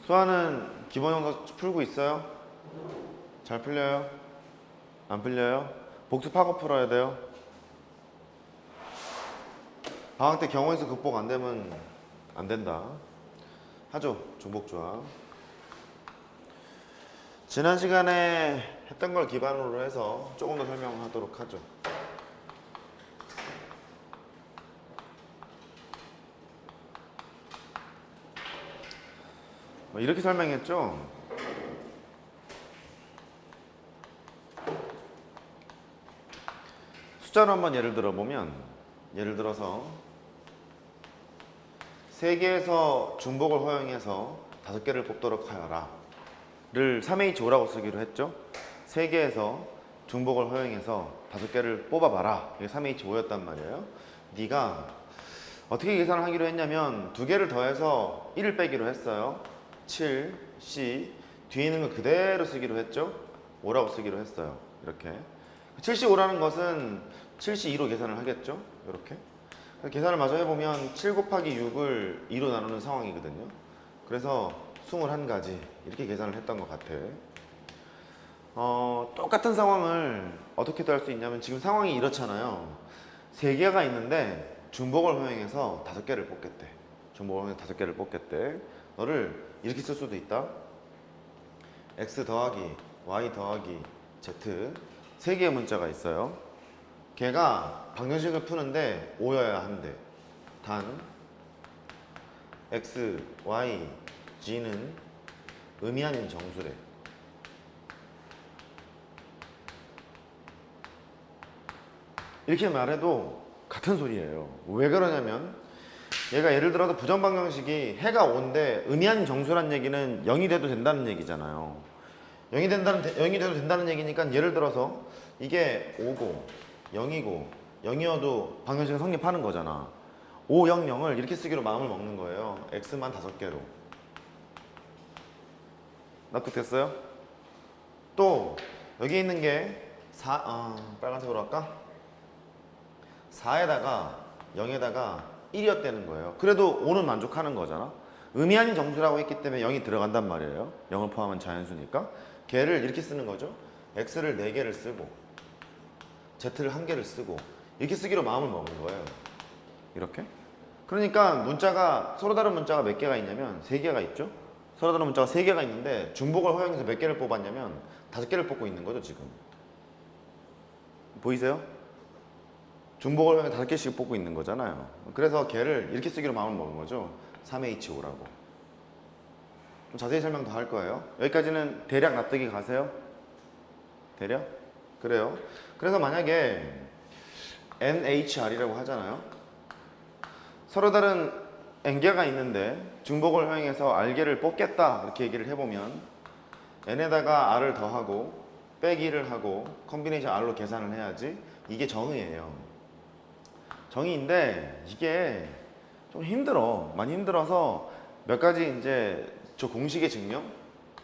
수아는 기본 영역 풀고 있어요? 잘 풀려요? 안 풀려요? 복습하고 풀어야 돼요. 방학 때 경호에서 극복 안 되면 안 된다. 하죠. 중복 조합. 지난 시간에 했던 걸 기반으로 해서 조금 더 설명하도록 하죠. 이렇게 설명했죠. 숫자로 한번 예를 들어보면, 예를 들어서 3개에서 중복을 허용해서 5개를 뽑도록 하여라 를 3H5라고 쓰기로 했죠. 3개에서 중복을 허용해서 5개를 뽑아봐라. 이게 3H5였단 말이에요. 네가 어떻게 계산을 하기로 했냐면 2개를 더해서 1을 빼기로 했어요. 7, C 뒤에 있는 거 그대로 쓰기로 했죠. 5라고 쓰기로 했어요. 이렇게 7C5라는 것은 7C2로 계산을 하겠죠. 이렇게 계산을 마저 해보면 7 곱하기 6을 2로 나누는 상황이거든요. 그래서 21가지 이렇게 계산을 했던 것 같아. 똑같은 상황을 어떻게도 할 수 있냐면 지금 상황이 이렇잖아요. 3개가 있는데 중복을 허용해서 5개를 뽑겠대. 중복을 허용해서 5개를 뽑겠대. 너를 이렇게 쓸 수도 있다. x 더하기 y 더하기 z 3개의 문자가 있어요. 걔가 방정식을 푸는데 5여야 한대. 단 x, y, g는 의미 아닌 정수래. 이렇게 말해도 같은 소리예요. 왜 그러냐면 얘가 예를 들어서 부정방정식이 해가 5인데 의미 아닌 정수란 얘기는 0이 돼도 된다는 얘기잖아요. 0이 돼도 된다는 얘기니까 예를 들어서 이게 5고 0이고 0이어도 방정식은 성립하는 거잖아. 5, 0, 0을 이렇게 쓰기로 마음을 먹는 거예요. x만 5개로. 납득됐어요? 또 여기 있는 게 4, 빨간색으로 할까? 4에다가 0에다가 1이었다는 거예요. 그래도 5는 만족하는 거잖아. 의미 아닌 정수라고 했기 때문에 0이 들어간단 말이에요. 0을 포함한 자연수니까. 걔를 이렇게 쓰는 거죠. x를 4개를 쓰고 z를 1개를 쓰고 이렇게 쓰기로 마음을 먹은 거예요. 이렇게. 그러니까 문자가 서로 다른 문자가 몇 개가 있냐면 3개가 있죠. 서로 다른 문자가 3개가 있는데 중복을 허용해서 몇 개를 뽑았냐면 5개를 뽑고 있는 거죠. 지금 보이세요? 중복을 허용해서 5개씩 뽑고 있는 거잖아요. 그래서 걔를 이렇게 쓰기로 마음을 먹은 거죠. 3H5라고. 좀 자세히 설명 더 할 거예요. 여기까지는 대략 납득이 가세요? 대략? 그래요. 그래서 만약에 NHR이라고 하잖아요. 서로 다른 N개가 있는데 중복을 허용해서 R개를 뽑겠다 이렇게 얘기를 해보면 N에다가 R을 더하고 빼기를 하고 컨비네이션 R로 계산을 해야지. 이게 정의예요. 정의인데 이게 좀 힘들어. 많이 힘들어서 몇 가지 이제 저 공식의 증명,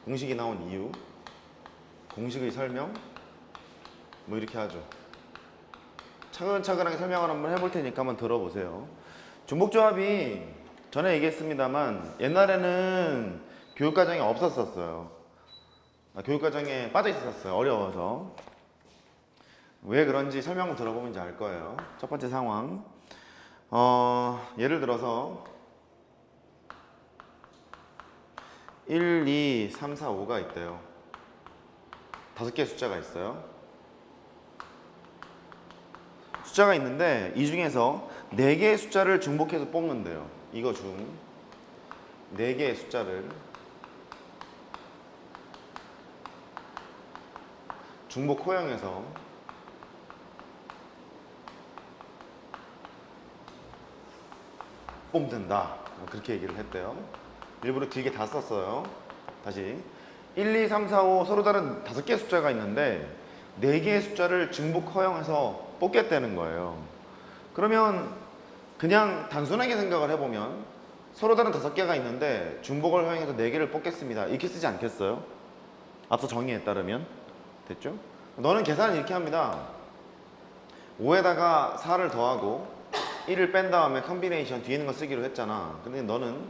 공식이 나온 이유, 공식의 설명 뭐 이렇게 하죠. 차근차근하게 설명을 한번 해볼 테니까 한번 들어보세요. 중복조합이 전에 얘기했습니다만 옛날에는 교육과정에 없었었어요. 교육과정에 빠져 있었어요. 어려워서. 왜 그런지 설명을 들어보면 이제 알 거예요. 첫 번째 상황. 예를 들어서 1, 2, 3, 4, 5가 있대요. 5개의 숫자가 있어요. 숫자가 있는데 이 중에서 4개의 숫자를 중복해서 뽑는데요. 이거 중 4개의 숫자를 중복 허용해서 뽑는다. 그렇게 얘기를 했대요. 일부러 길게 다 썼어요. 다시 1, 2, 3, 4, 5 서로 다른 5개의 숫자가 있는데 4개의 숫자를 중복 허용해서 뽑겠다는 거예요. 그러면 그냥 단순하게 생각을 해보면 서로 다른 5개가 있는데 중복을 허용해서 4개를 뽑겠습니다. 이렇게 쓰지 않겠어요? 앞서 정의에 따르면. 됐죠? 너는 계산을 이렇게 합니다. 5에다가 4를 더하고 1을 뺀 다음에 컨비네이션 뒤에 있는 거 쓰기로 했잖아. 근데 너는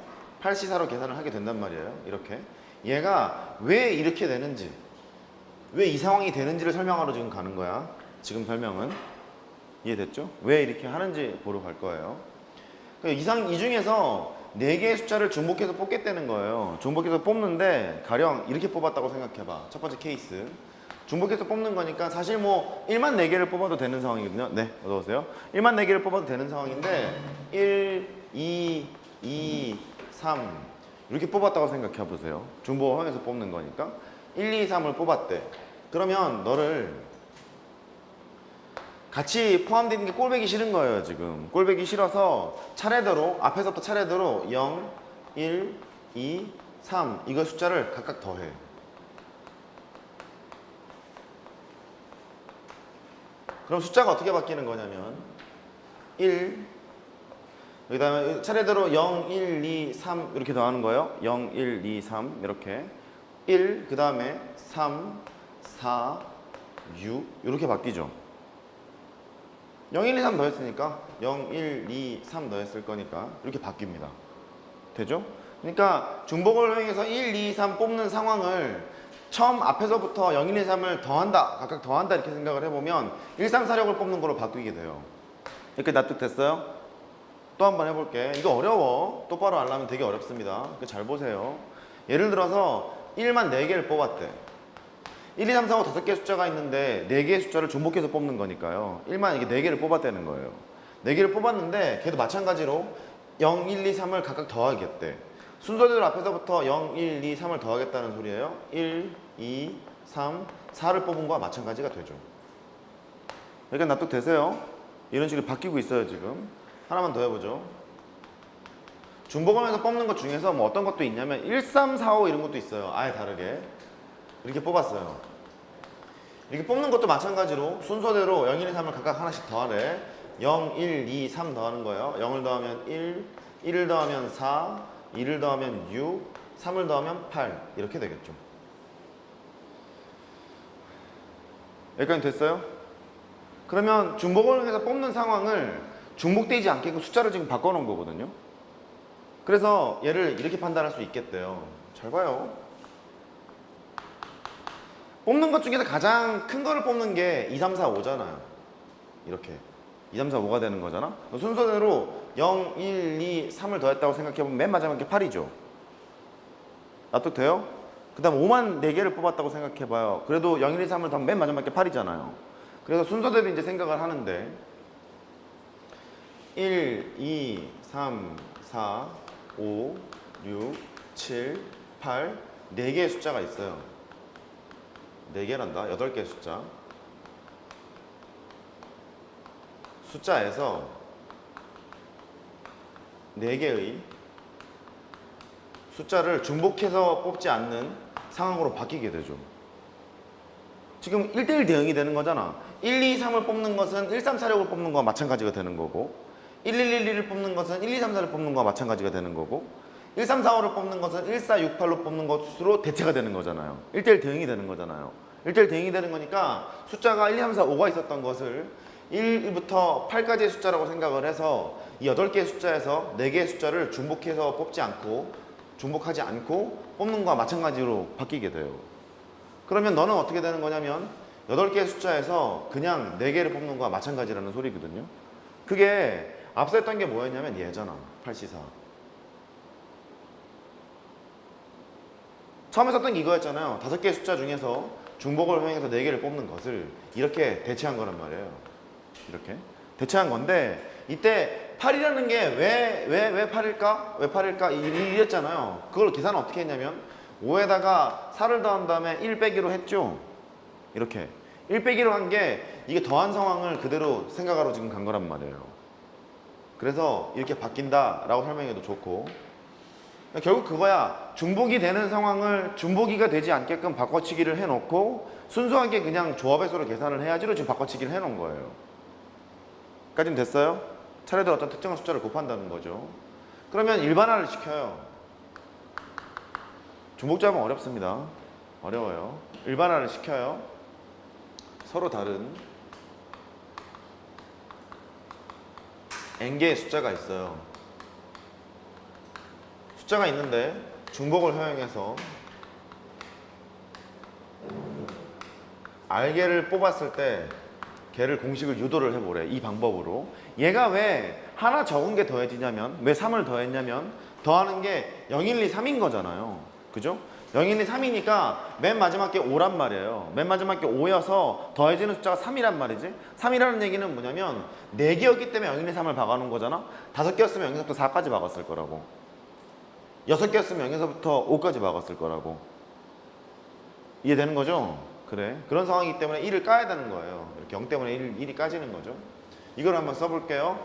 8C4로 계산을 하게 된단 말이에요. 이렇게. 얘가 왜 이렇게 되는지, 왜 이 상황이 되는지를 설명하러 지금 가는 거야. 지금 설명은. 이해됐죠? 왜 이렇게 하는지 보러 갈 거예요. 이 중에서 4개의 숫자를 중복해서 뽑겠다는 거예요. 중복해서 뽑는데 가령 이렇게 뽑았다고 생각해봐. 첫 번째 케이스. 중복해서 뽑는 거니까 사실 뭐 1만 4개를 뽑아도 되는 상황이거든요. 네, 어서오세요. 1만 4개를 뽑아도 되는 상황인데 1, 2, 3 이렇게 뽑았다고 생각해 보세요. 중복을 허용해서 뽑는 거니까 1, 2, 3을 뽑았대. 그러면 너를 같이 포함되어 있는 게 꼴배기 싫은 거예요. 지금 꼴배기 싫어서 차례대로 앞에서부터 차례대로 0, 1, 2, 3 이거 숫자를 각각 더해. 그럼 숫자가 어떻게 바뀌는 거냐면 1, 그 다음에 차례대로 0, 1, 2, 3 이렇게 더하는 거예요. 0, 1, 2, 3 이렇게 1, 그 다음에 3, 4, 6 이렇게 바뀌죠. 0, 1, 2, 3 더했으니까 0, 1, 2, 3 더했을 거니까 이렇게 바뀝니다. 되죠? 그러니까 중복을 이용해서 1, 2, 3 뽑는 상황을 처음 앞에서부터 0, 1, 2, 3을 더한다, 각각 더한다 이렇게 생각을 해보면 1, 3, 4, 6을 뽑는 거로 바뀌게 돼요. 이렇게 납득됐어요? 또 한번 해볼게. 이거 어려워. 똑바로 하려면 되게 어렵습니다. 잘 보세요. 예를 들어서 1만 4개를 뽑았대. 1, 2, 3, 4, 5, 5개 숫자가 있는데 4개의 숫자를 중복해서 뽑는 거니까요. 1만 이게 4개를 뽑았다는 거예요. 4개를 뽑았는데 걔도 마찬가지로 0, 1, 2, 3을 각각 더하겠대. 순서대로 앞에서부터 0, 1, 2, 3을 더하겠다는 소리예요. 1, 2, 3, 4를 뽑은 거와 마찬가지가 되죠. 여기가 납득되세요? 이런 식으로 바뀌고 있어요 지금. 하나만 더 해보죠. 중복하면서 뽑는 것 중에서 뭐 어떤 것도 있냐면 1, 3, 4, 5 이런 것도 있어요. 아예 다르게. 이렇게 뽑았어요. 이렇게 뽑는 것도 마찬가지로 순서대로 0, 1, 2, 3을 각각 하나씩 더하래. 0, 1, 2, 3 더하는 거예요. 0을 더하면 1, 1을 더하면 4, 2를 더하면 6, 3을 더하면 8 이렇게 되겠죠. 여기까지 됐어요? 그러면 중복을 해서 뽑는 상황을 중복되지 않게끔 숫자를 지금 바꿔놓은 거거든요. 그래서 얘를 이렇게 판단할 수 있겠대요. 잘 봐요. 뽑는 것 중에서 가장 큰 거를 뽑는 게 2, 3, 4, 5잖아요. 이렇게 2, 3, 4, 5가 되는 거잖아. 순서대로 0, 1, 2, 3을 더했다고 생각해보면 맨 마지막에 8이죠. 납득돼요? 그 다음 5만 4개를 뽑았다고 생각해봐요. 그래도 0, 1, 2, 3을 더하면 맨 마지막에 8이잖아요. 그래서 순서대로 이제 생각을 하는데 1, 2, 3, 4, 5, 6, 7, 8 4개의 숫자가 있어요. 4개란다. 8개의 숫자. 숫자에서 4개의 숫자를 중복해서 뽑지 않는 상황으로 바뀌게 되죠. 지금 1대1 대응이 되는 거잖아. 1, 2, 3을 뽑는 것은 1, 3, 4, 6을 뽑는 거와 마찬가지가 되는 거고 1, 1, 1, 2를 뽑는 것은 1, 2, 3, 4를 뽑는 거와 마찬가지가 되는 거고 1, 3, 4, 5를 뽑는 것은 1, 4, 6, 8로 뽑는 것으로 대체가 되는 거잖아요. 1대1 대응이 되는 거잖아요. 1대1 대응이 되는 거니까 숫자가 1, 2, 3, 4, 5가 있었던 것을 1부터 8까지의 숫자라고 생각을 해서 이 8개의 숫자에서 4개의 숫자를 중복해서 뽑지 않고 중복하지 않고 뽑는 거와 마찬가지로 바뀌게 돼요. 그러면 너는 어떻게 되는 거냐면 8개의 숫자에서 그냥 4개를 뽑는 거와 마찬가지라는 소리거든요. 그게 앞서 했던 게 뭐였냐면 얘잖아. 8C4. 처음에 썼던 게 이거였잖아요. 5개의 숫자 중에서 중복을 활용해서 4개를 뽑는 것을 이렇게 대체한 거란 말이에요. 이렇게 대체한 건데 이때 8이라는 게 왜 8일까? 왜 8일까? 이랬잖아요. 그걸 계산을 어떻게 했냐면 5에다가 4를 더한 다음에 1 빼기로 했죠. 이렇게 1 빼기로 한 게 이게 더한 상황을 그대로 생각하러 지금 간 거란 말이에요. 그래서 이렇게 바뀐다라고 설명해도 좋고 결국 그거야. 중복이 되는 상황을 중복이가 되지 않게끔 바꿔치기를 해놓고 순수하게 그냥 조합해서로 계산을 해야지로 지금 바꿔치기를 해놓은 거예요. 까지는 됐어요? 차례대로 어떤 특정한 숫자를 곱한다는 거죠. 그러면 일반화를 시켜요. 중복 잡으면 어렵습니다. 어려워요. 일반화를 시켜요. 서로 다른 n개의 숫자가 있어요. 숫자가 있는데 중복을 허용해서 R개를 뽑았을 때 걔를 공식을 유도를 해보래. 이 방법으로. 얘가 왜 하나 적은 게 더해지냐면, 왜 3을 더했냐면 더하는 게 0, 1, 2, 3인 거잖아요. 그죠? 0, 1, 2, 3이니까 맨 마지막 게 5란 말이에요. 맨 마지막 게 5여서 더해지는 숫자가 3이란 말이지. 3이라는 얘기는 뭐냐면 4개였기 때문에 0, 1, 2, 3을 박아놓은 거잖아. 5개였으면 0에서부터 4까지 박았을 거라고. 6개였으면 0에서부터 5까지 박았을 거라고. 이해되는 거죠? 그래. 그런 상황이기 때문에 1을 까야 되는 거예요. 이렇게 0 때문에 1이 까지는 거죠. 이걸 한번 써볼게요.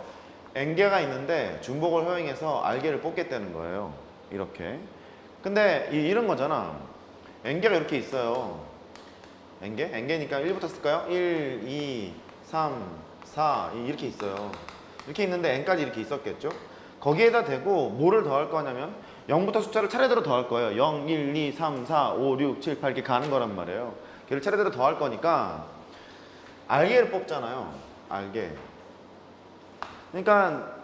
n개가 있는데 중복을 허용해서 r개를 뽑겠다는 거예요. 이렇게. 근데 이런 거잖아. n개가 이렇게 있어요. n개? n개니까 1부터 쓸까요? 1, 2, 3, 4 이렇게 있어요. 이렇게 있는데 n까지 이렇게 있었겠죠? 거기에다 대고 뭐를 더할 거냐면 0부터 숫자를 차례대로 더할 거예요. 0, 1, 2, 3, 4, 5, 6, 7, 8 이렇게 가는 거란 말이에요. 걔를 차례대로 더할 거니까 r개를 뽑잖아요. r개. 그러니까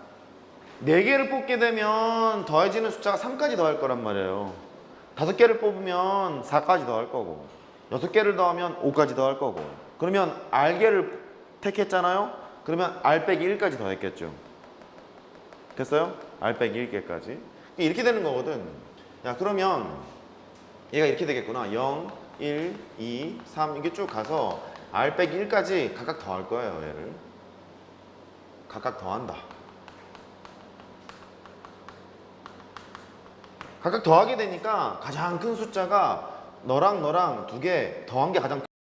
4개를 뽑게 되면 더해지는 숫자가 3까지 더할 거란 말이에요. 5개를 뽑으면 4까지 더할 거고 6개를 더하면 5까지 더할 거고 그러면 r개를 택했잖아요. 그러면 r 빼기 1까지 더했겠죠. 됐어요? r 빼기 1개까지. 이렇게 되는 거거든. 야, 그러면 얘가 이렇게 되겠구나. 0, 1, 2, 3 이게 쭉 가서 r 빼기 1까지 각각 더할 거예요. 얘를 각각 더한다. 각각 더하게 되니까 가장 큰 숫자가 너랑 2개 더한 게 가장